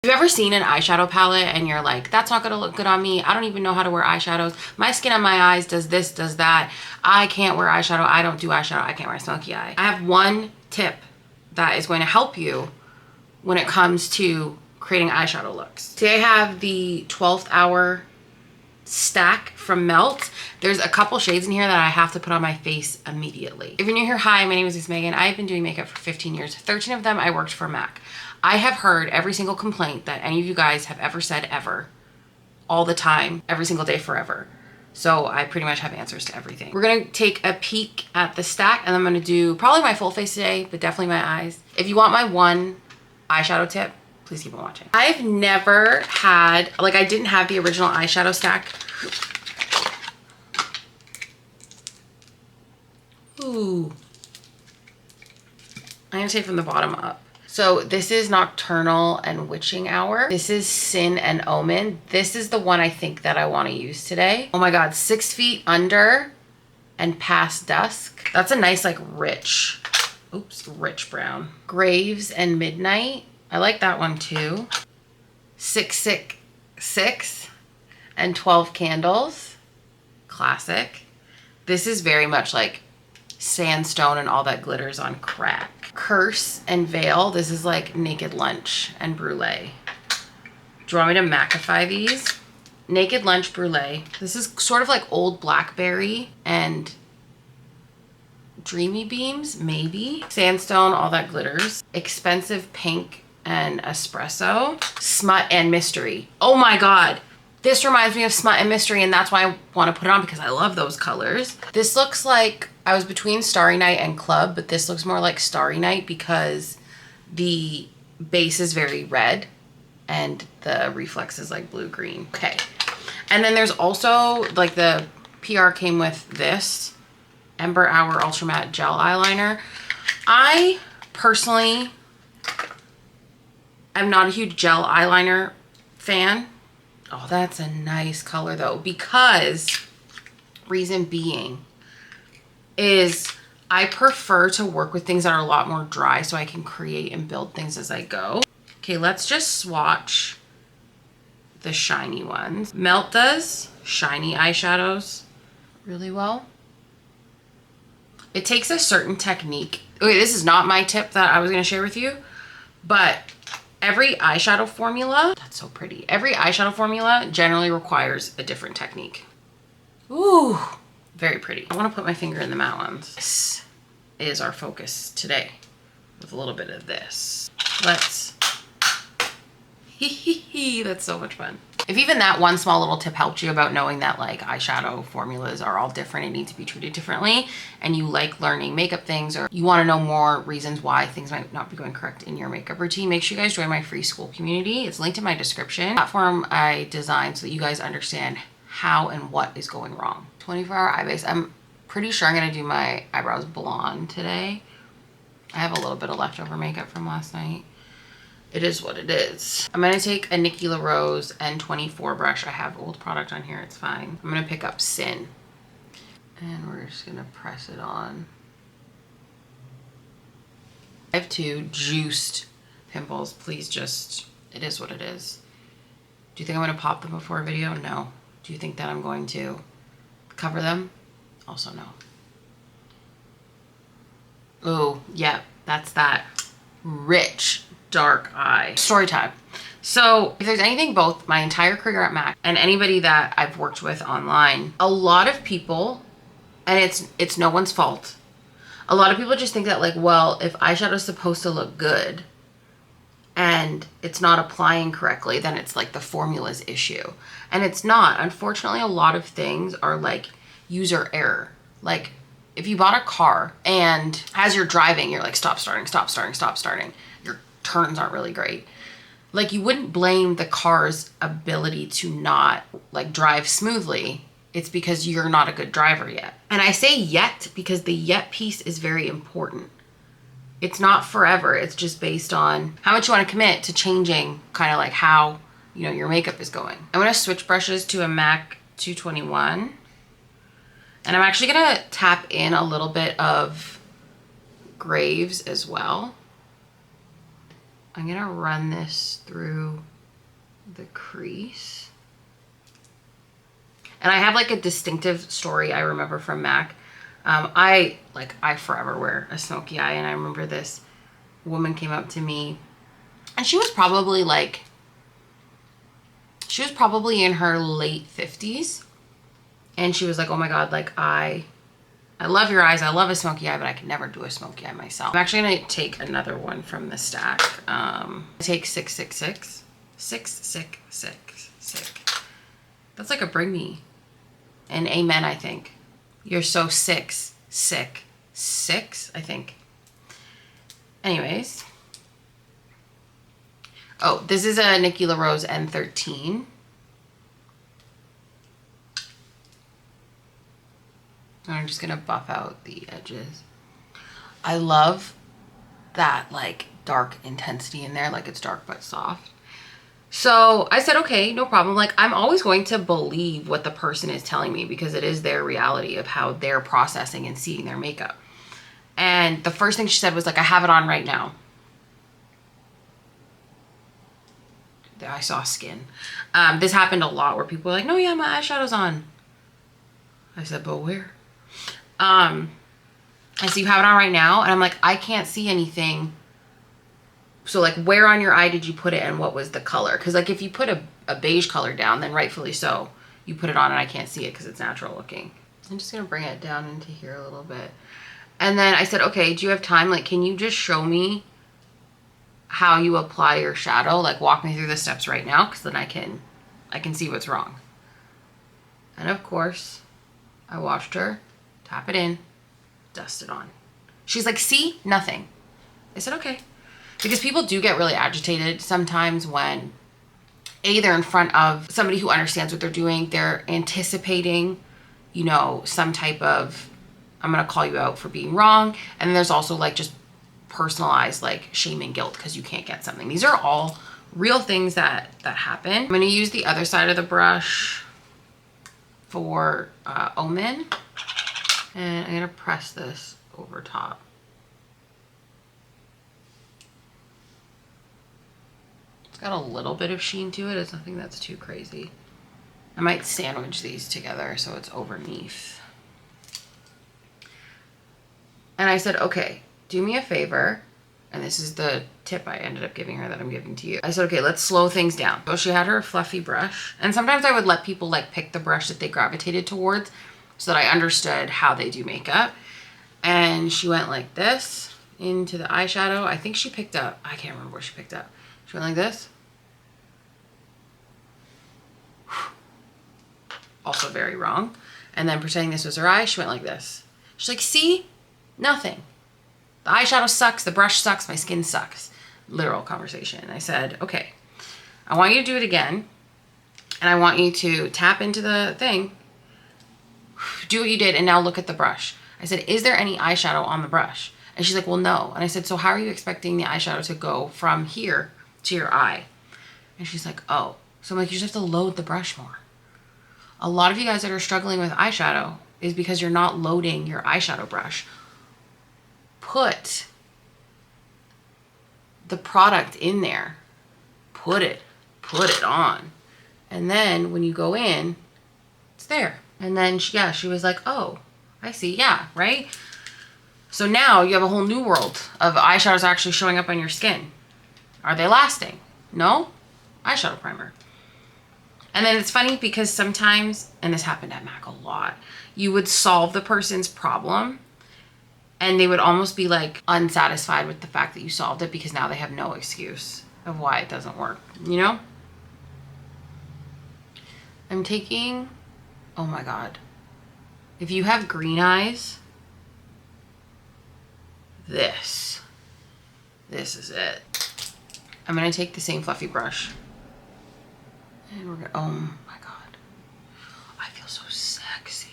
Have you ever seen an eyeshadow palette and you're like, that's not gonna look good on me. I don't even know how to wear eyeshadows. My skin on my eyes does this, does that. I can't wear eyeshadow. I don't do eyeshadow. I can't wear smoky eye. I have one tip that is going to help you when it comes to creating eyeshadow looks. Today I have the 12th hour stack from Melt. There's a couple shades in here that I have to put on my face immediately. If you're new here, hi, my name is Megan. I've been doing makeup for 15 years. 13 of them I worked for MAC. I have heard every single complaint that any of you guys have ever said ever, all the time, every single day forever. So I pretty much have answers to everything. We're gonna take a peek at the stack and I'm gonna do probably my full face today, but definitely my eyes. If you want my one eyeshadow tip, please keep on watching. I've never had, like I didn't have the original eyeshadow stack. Ooh. I'm gonna take from the bottom up. So this is Nocturnal and Witching Hour. This is Sin and Omen. This is the one I think that I want to use today. Oh my God, 6 feet under and past dusk. That's a nice like rich, oops, rich brown. Graves and Midnight. I like that one too. 666 and 12 Candles. Classic. This is very much like Sandstone and all that glitters on crack. Curse and Veil. This is like Naked Lunch and Brulee. Do you want me to Macify these? Naked Lunch Brulee. This is sort of like Old Blackberry and Dreamy Beams, maybe. Sandstone, all that glitters. Expensive Pink and Espresso. Smut and Mystery. Oh my God. This reminds me of Smut and Mystery, and that's why I want to put it on because I love those colors. This looks like, I was between Starry Night and Club, but this looks more like Starry Night because the base is very red and the reflex is like blue-green. Okay. And then there's also, like the PR came with this Ember Hour Ultra Matte Gel Eyeliner. I personally am not a huge gel eyeliner fan. Oh, that's a nice color though, because reason being is I prefer to work with things that are a lot more dry so I can create and build things as I go. Okay, let's just swatch the shiny ones. Melt does shiny eyeshadows really well. It takes a certain technique. Okay, this is not my tip that I was gonna share with you, but every eyeshadow formula, that's so pretty. Every eyeshadow formula generally requires a different technique. Ooh, very pretty. I want to put my finger in the matte ones. This is our focus today with a little bit of this. Let's, that's so much fun. If even that one small little tip helped you about knowing that like eyeshadow formulas are all different and need to be treated differently, and you like learning makeup things, or you want to know more reasons why things might not be going correct in your makeup routine, make sure you guys join my free Skool community. It's linked in my description. Platform I designed so that you guys understand how and what is going wrong. 24-hour eye base. I'm pretty sure I'm going to do my eyebrows blonde today. I have a little bit of leftover makeup from last night. It is what it is. I'm gonna take a Nikki LaRose N24 brush. I have old product on here, it's fine. I'm gonna pick up Sin. And we're just gonna press it on. I have 2 juiced pimples. Please just, it is what it is. Do you think I'm gonna pop them before a video? No. Do you think that I'm going to cover them? Also no. Oh, yeah, that's that rich dark eye. Story time. So if there's anything, both my entire career at MAC and anybody that I've worked with online, a lot of people, and it's no one's fault, a lot of people just think that like, well, if eyeshadow is supposed to look good and it's not applying correctly, then it's like the formula's issue. And it's not. Unfortunately, a lot of things are like user error. Like if you bought a car and as you're driving, you're like, stop starting, stop starting, stop starting. Your turns aren't really great. Like you wouldn't blame the car's ability to not like drive smoothly. It's because you're not a good driver yet. And I say yet because the yet piece is very important. It's not forever. It's just based on how much you want to commit to changing kind of like how, you know, your makeup is going. I'm going to switch brushes to a MAC 221. And I'm actually going to tap in a little bit of Graves as well. I'm gonna run this through the crease. And I have like a distinctive story I remember from MAC. I forever wear a smoky eye, and I remember this woman came up to me, and she was probably in her late 50s, and she was like, oh my God, like I love your eyes. I love a smoky eye, but I can never do a smoky eye myself. I'm actually gonna take another one from the stack. Take 666. 666. That's like a bring me an amen, I think. You're so sick, I think. Anyways. Oh, this is a Nikki LaRose N13. I'm just gonna buff out the edges. I love that like dark intensity in there, like it's dark but soft. So I said, okay, no problem. Like, I'm always going to believe what the person is telling me because it is their reality of how they're processing and seeing their makeup. And the first thing she said was like, I have it on right now. I saw skin. This happened a lot where people were like, no, yeah, my eyeshadow's on. I said, but where? I said, you have it on right now? And I'm like, I can't see anything. So like, where on your eye did you put it and what was the color? Because like, if you put a beige color down, then rightfully so, you put it on and I can't see it because it's natural looking. I'm just gonna bring it down into here a little bit. And then I said, okay, do you have time? Like, can you just show me how you apply your shadow? Like, walk me through the steps right now, because then I can see what's wrong. And of course, I watched her tap it in, dust it on. She's like, see, nothing. I said, okay. Because people do get really agitated sometimes when they're in front of somebody who understands what they're doing. They're anticipating, you know, some type of, I'm going to call you out for being wrong. And then there's also like just personalized like shame and guilt because you can't get something. These are all real things that happen. I'm going to use the other side of the brush for Omen. And I'm going to press this over top. Got a little bit of sheen to it. It's nothing that's too crazy. I might sandwich these together so it's underneath. And I said, okay, do me a favor. And this is the tip I ended up giving her that I'm giving to you. I said, okay, let's slow things down. So she had her fluffy brush. And sometimes I would let people like pick the brush that they gravitated towards so that I understood how they do makeup. And she went like this into the eyeshadow. I think she picked up, I can't remember what she picked up. She went like this. Also very wrong. And then pretending this was her eye, she went like this. She's like, see? Nothing. The eyeshadow sucks, the brush sucks, my skin sucks. Literal conversation. And I said, okay, I want you to do it again. And I want you to tap into the thing. Do what you did and now look at the brush. I said, is there any eyeshadow on the brush? And she's like, well, no. And I said, so how are you expecting the eyeshadow to go from here to your eye? And she's like, oh. So I'm like, you just have to load the brush more. A lot of you guys that are struggling with eyeshadow is because you're not loading your eyeshadow brush. Put the product in there. Put it on. And then when you go in, it's there. And then she was like, oh, I see. Yeah, right? So now you have a whole new world of eyeshadows actually showing up on your skin. Are they lasting? No? Eyeshadow primer. And then it's funny because sometimes, and this happened at MAC a lot, you would solve the person's problem and they would almost be like unsatisfied with the fact that you solved it because now they have no excuse of why it doesn't work, you know? I'm taking, oh my God. If you have green eyes, this is it. I'm gonna take the same fluffy brush. And we're gonna, oh my God. I feel so sexy.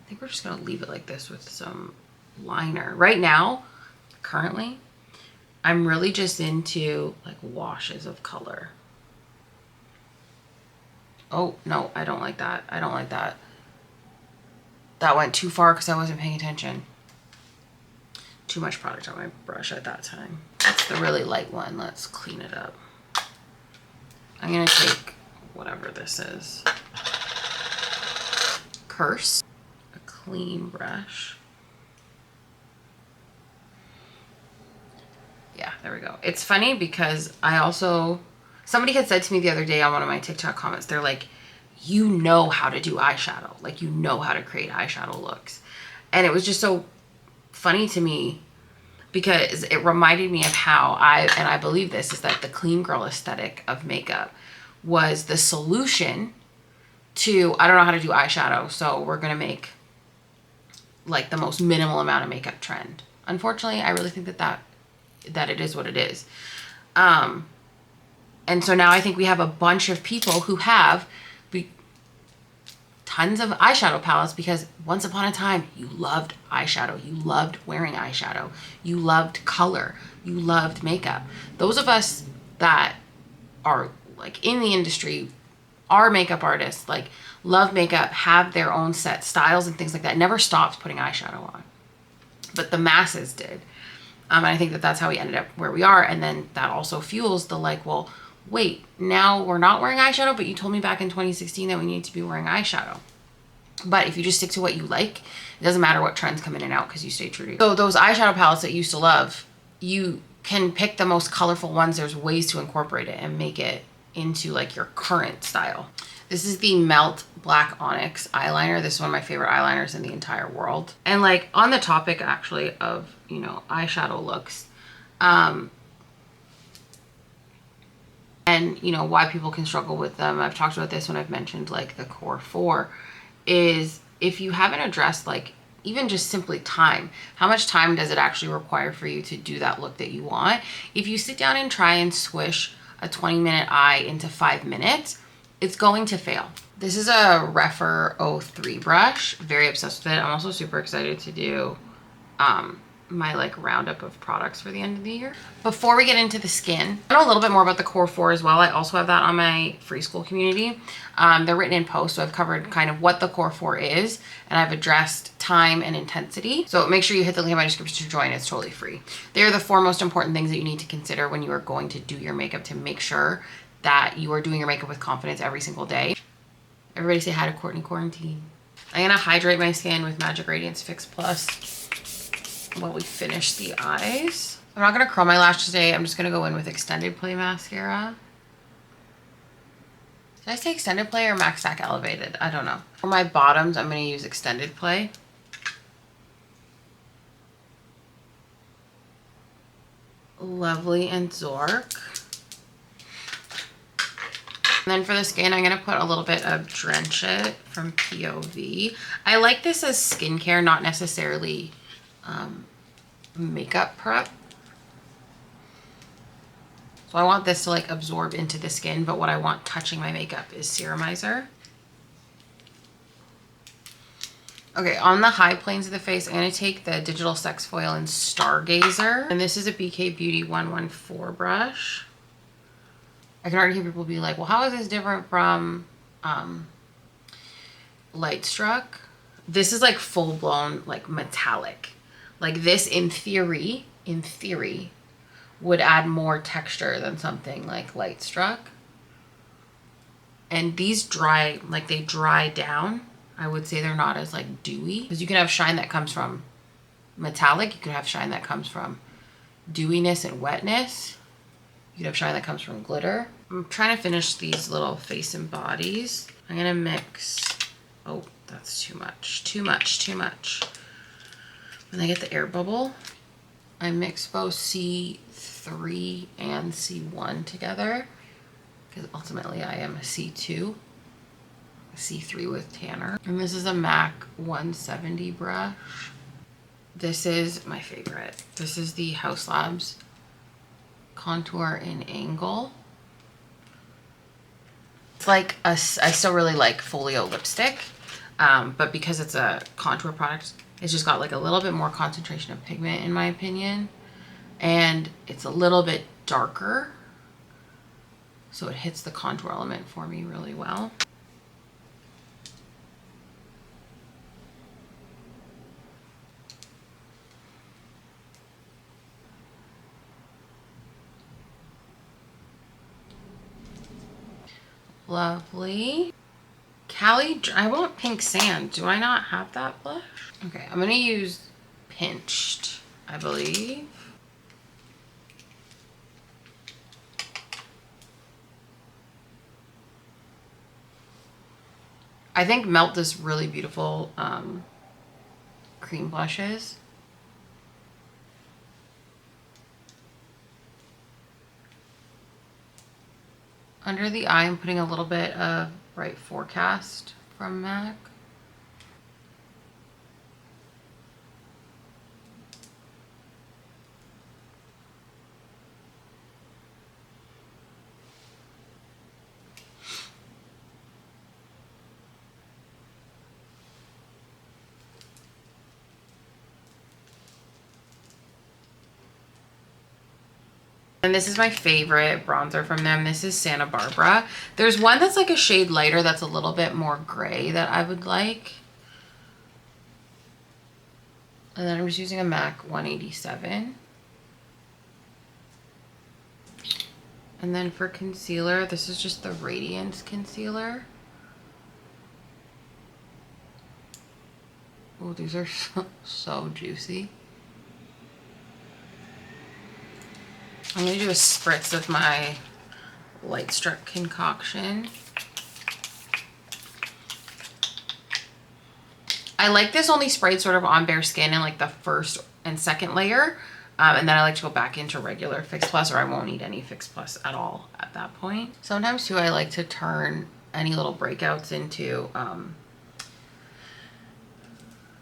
I think we're just gonna leave it like this with some liner. Right now, currently, I'm really just into like washes of color. Oh, no, I don't like that. I don't like that. That went too far because I wasn't paying attention. Too much product on my brush at that time. That's the really light one. Let's clean it up. I'm gonna take whatever this is. Curse. A clean brush. Yeah, there we go. It's funny because somebody had said to me the other day on one of my TikTok comments, they're like, you know how to do eyeshadow. Like, you know how to create eyeshadow looks. And it was just so funny to me because it reminded me of how I believe this, is that the clean girl aesthetic of makeup was the solution to, I don't know how to do eyeshadow, so we're going to make like the most minimal amount of makeup trend. Unfortunately, I really think that it is what it is. And so now I think we have a bunch of people who have tons of eyeshadow palettes because once upon a time you loved eyeshadow, you loved wearing eyeshadow, you loved color, you loved makeup. Those of us that are like in the industry, are makeup artists, like love makeup, have their own set styles and things like that, never stopped putting eyeshadow on. But the masses did. And I think that's how we ended up where we are. And then that also fuels the like, well, wait, now we're not wearing eyeshadow, but you told me back in 2016 that we need to be wearing eyeshadow. But if you just stick to what you like, it doesn't matter what trends come in and out because you stay true to you. So those eyeshadow palettes that you used to love, you can pick the most colorful ones. There's ways to incorporate it and make it into like your current style. This is the Melt Black Onyx eyeliner. This is one of my favorite eyeliners in the entire world. And like on the topic actually of, you know, eyeshadow looks, and you know, why people can struggle with them. I've talked about this when I've mentioned like the core 4, is if you haven't addressed like even just simply time, how much time does it actually require for you to do that look that you want? If you sit down and try and swish a 20-minute eye into 5 minutes, it's going to fail. This is a Rephr 03 brush. Very obsessed with it. I'm also super excited to do my like roundup of products for the end of the year. Before we get into the skin, I know a little bit more about the core 4 as well. I also have that on my free school community. They're written in post, so I've covered kind of what the core 4 is, and I've addressed time and intensity. So make sure you hit the link in my description to join. It's totally free. They are the 4 most important things that you need to consider when you are going to do your makeup to make sure that you are doing your makeup with confidence every single day. Everybody say hi to Courtney Quarantine. I'm gonna hydrate my skin with Magic Radiance Fix Plus while we finish the eyes. I'm not gonna curl my lashes today. I'm just gonna go in with Extended Play mascara. Did I say Extended Play or Max Stack Elevated? I don't know. For my bottoms, I'm gonna use Extended Play. Lovely and Zork. And then for the skin, I'm going to put a little bit of Drench It from POV. I like this as skincare, not necessarily makeup prep. So I want this to like absorb into the skin, but what I want touching my makeup is serumizer. Okay, on the high planes of the face, I'm going to take the Digital Sexfoil in Stargazer. And this is a BK Beauty 114 brush. I can already hear people be like, well, how is this different from Light Struck? This is like full blown like metallic. Like this in theory, would add more texture than something like Light Struck. And these dry, like they dry down. I would say they're not as like dewy. Because you can have shine that comes from metallic. You can have shine that comes from dewiness and wetness. You can have shine that comes from glitter. I'm trying to finish these little face and bodies. I'm gonna mix, oh, that's too much. When I get the air bubble, I mix both C3 and C1 together because ultimately I am a C2, a C3 with tanner. And this is a MAC 170 brush. This is my favorite. This is the Haus Labs Contour in Angle. It's like I still really like Folio lipstick, but because it's a contour product, it's just got like a little bit more concentration of pigment in my opinion, and it's a little bit darker, so it hits the contour element for me really well. Lovely. Cali, I want pink sand. Do I not have that blush? Okay, I'm gonna use Pinched, I believe. I think Melt does really beautiful cream blushes. Under the eye, I'm putting a little bit of Bright Forecast from MAC. And this is my favorite bronzer from them. This is Santa Barbara. There's one that's like a shade lighter that's a little bit more gray that I would like. And then I'm just using a MAC 187. And then for concealer, this is just the Radiance concealer. Oh, these are so juicy. I'm going to do a spritz of my Light Struck concoction. I like this only sprayed sort of on bare skin in like the first and second layer. And then I like to go back into regular Fix Plus, or I won't need any Fix Plus at all at that point. Sometimes too, I like to turn any little breakouts into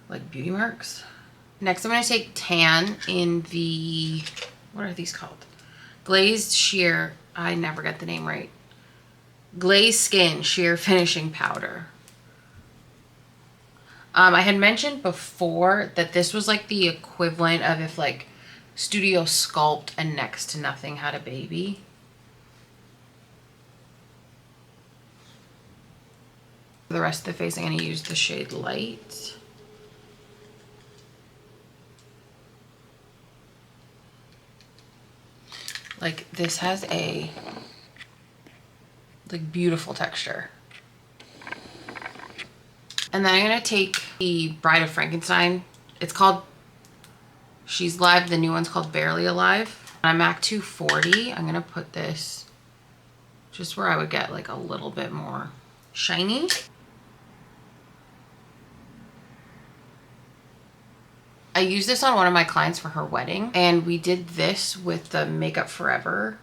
like beauty marks. Next, I'm going to take Tan in the, what are these called? Glazed Sheer, I never get the name right. Glazed Skin Sheer Finishing Powder. I had mentioned before that this was like the equivalent of if like Studio Sculpt and Next to Nothing had a baby. For the rest of the face, I'm going to use the shade Light. Like, this has a like beautiful texture. And then I'm gonna take the Bride of Frankenstein. It's called She's Live. The new one's called Barely Alive. I'm MAC 240. I'm gonna put this just where I would get like a little bit more shiny. I used this on one of my clients for her wedding, and we did this with the Makeup Forever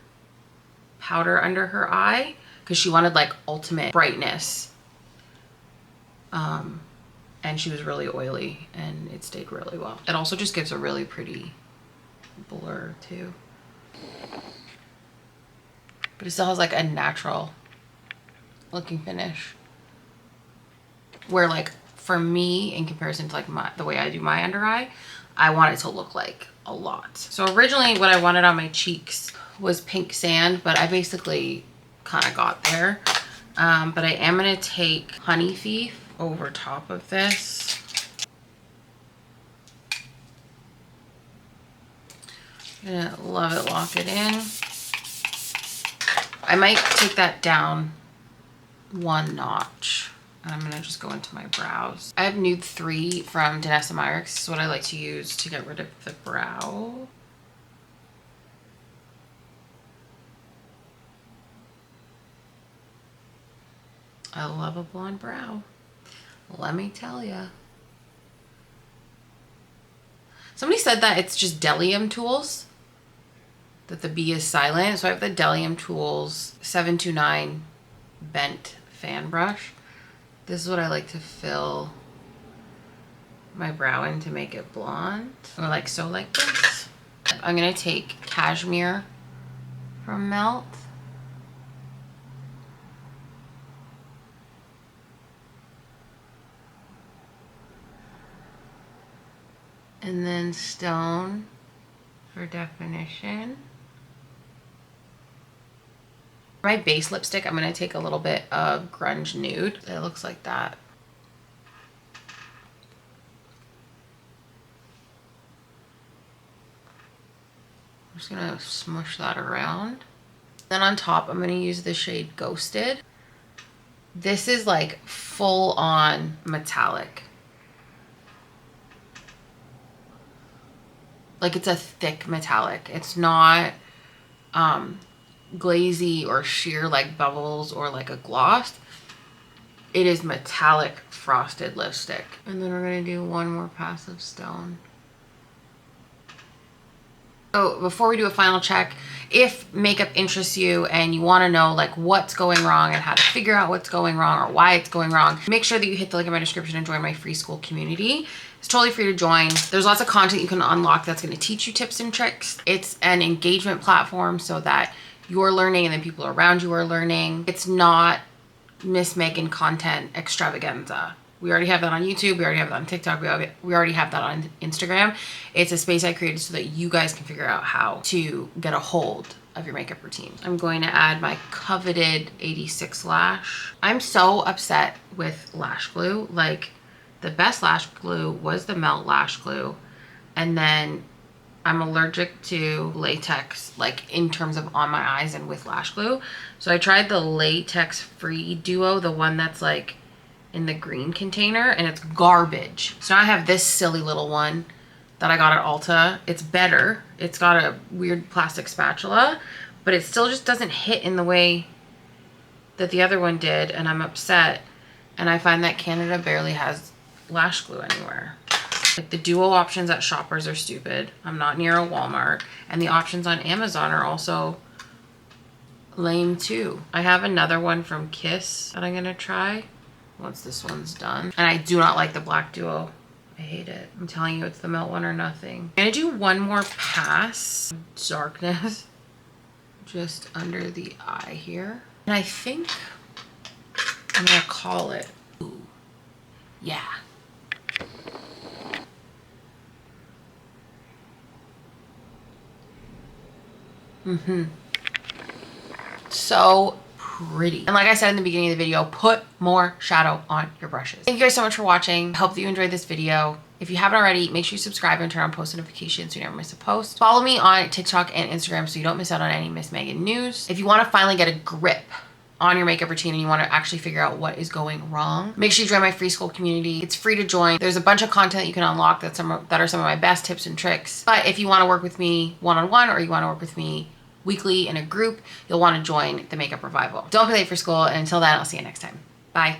powder under her eye because she wanted like ultimate brightness. And she was really oily and it stayed really well. It also just gives a really pretty blur too. But it still has like a natural looking finish. Where like for me, in comparison to like the way I do my under eye, I want it to look like a lot. So originally what I wanted on my cheeks was pink sand, but I basically kind of got there. But I am gonna take Honey Thief over top of this. I'm gonna Love It, Lock It In. I might take that down one notch. I'm gonna just go into my brows. I have Nude 3 from Danessa Myricks. This is what I like to use to get rid of the brow. I love a blonde brow. Let me tell ya. Somebody said that it's just Delium Tools, that the B is silent. So I have the Delium Tools 729 bent fan brush. This is what I like to fill my brow in to make it blonde. Or like so, like this. I'm gonna take Cashmere from Melt. And then Stone for definition. For my base lipstick, I'm going to take a little bit of Grunge Nude. It looks like that. I'm just going to smush that around. Then on top, I'm going to use the shade Ghosted. This is like full on metallic. Like it's a thick metallic. It's not glazy or sheer like bubbles or like a gloss. It is metallic frosted lipstick. And then we're gonna do one more pass of stone. So before we do a final check, if makeup interests you and you want to know like what's going wrong and how to figure out what's going wrong or why it's going wrong, make sure that you hit the link in my description and join my free school community. It's totally free to join. There's lots of content you can unlock that's going to teach you tips and tricks. It's an engagement platform so that you're learning and then people around you are learning. It's not Miss Megan content extravaganza. We already have that on YouTube. We already have that on TikTok. We already have that on Instagram. It's a space I created so that you guys can figure out how to get a hold of your makeup routine. I'm going to add my coveted 86 lash. I'm so upset with lash glue. Like the best lash glue was the Melt lash glue. And then I'm allergic to latex, like in terms of on my eyes and with lash glue. So I tried the latex free duo, the one that's like in the green container, and it's garbage. So now I have this silly little one that I got at Ulta. It's better. It's got a weird plastic spatula, but it still just doesn't hit in the way that the other one did, and I'm upset. And I find that Canada barely has lash glue anywhere. Like the duo options at Shoppers are stupid. I'm not near a Walmart. And the options on Amazon are also lame too. I have another one from Kiss that I'm gonna try once this one's done. And I do not like the black duo. I hate it. I'm telling you, it's the Melt one or nothing. I'm gonna do one more pass. Darkness just under the eye here. And I think I'm gonna call it. Ooh, yeah. So pretty. And like I said in the beginning of the video, put more shadow on your brushes. Thank you guys so much for watching. I hope that you enjoyed this video. If you haven't already, make sure you subscribe and turn on post notifications so you never miss a post. Follow me on TikTok and Instagram so you don't miss out on any Miss Megan news. If you want to finally get a grip on your makeup routine and you want to actually figure out what is going wrong, make sure you join my free school community. It's free to join. There's a bunch of content that you can unlock that are some of my best tips and tricks. But if you want to work with me one-on-one or you want to work with me weekly in a group, you'll want to join the Makeup Revival. Don't be late for school, and until then, I'll see you next time. Bye.